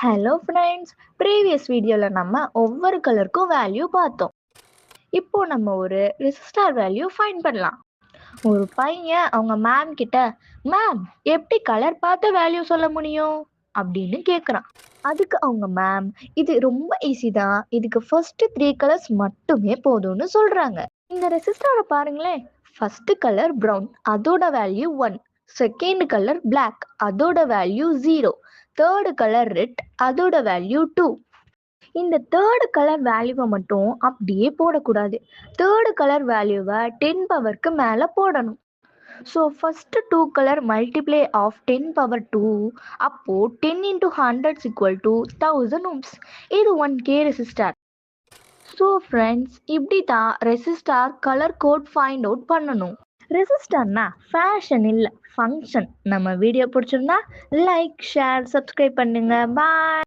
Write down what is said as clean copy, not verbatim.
Hello friends, previous வீடியோவில் நம்ம ஒவ்வொரு கலருக்கும் வேல்யூ பார்த்தோம். இப்போ நம்ம ஒரு ரெசிஸ்டார் வேல்யூ ஃபைண்ட் பண்ணலாம். ஒரு பையன் அவங்க மேம் கிட்ட, மேம் எப்படி கலர் பார்த்து வேல்யூ சொல்ல முடியும் அப்படின்னு கேட்குறான். அதுக்கு அவங்க மேம், இது ரொம்ப ஈஸி தான், இதுக்கு ஃபர்ஸ்ட் 3 கலர்ஸ் மட்டுமே போதும்னு சொல்றாங்க. இந்த ரெசிஸ்டாரை பாருங்களேன். ஃபர்ஸ்ட் கலர் ப்ரௌன், அதோட வேல்யூ 1. செகண்ட் கலர் பிளாக், அதோட வேல்யூ 0. தேர்டு கலர் ரெட், அதோட வேல்யூ 2. இந்த தேர்டு கலர் வேல்யூவை மட்டும் அப்படியே போடக்கூடாது. தேர்டு கலர் வேல்யூவை 10 பவருக்கு மேலே போடணும். So first 2 colour multiply of 10 power 2. அப்போ 10 into 100 equal to 1000 ohms. இது 1K ரெசிஸ்டார். ஸோ ஃப்ரெண்ட்ஸ், இப்படி தான் resistor colour code find out பண்ணணும். ரெசிஸ்டார்னா ஃபேஷன் இல்லை, ஃபங்க்ஷன். நம்ம வீடியோ பிடிச்சிருந்தா லைக், ஷேர், சப்ஸ்கிரைப் பண்ணுங்க. பாய்.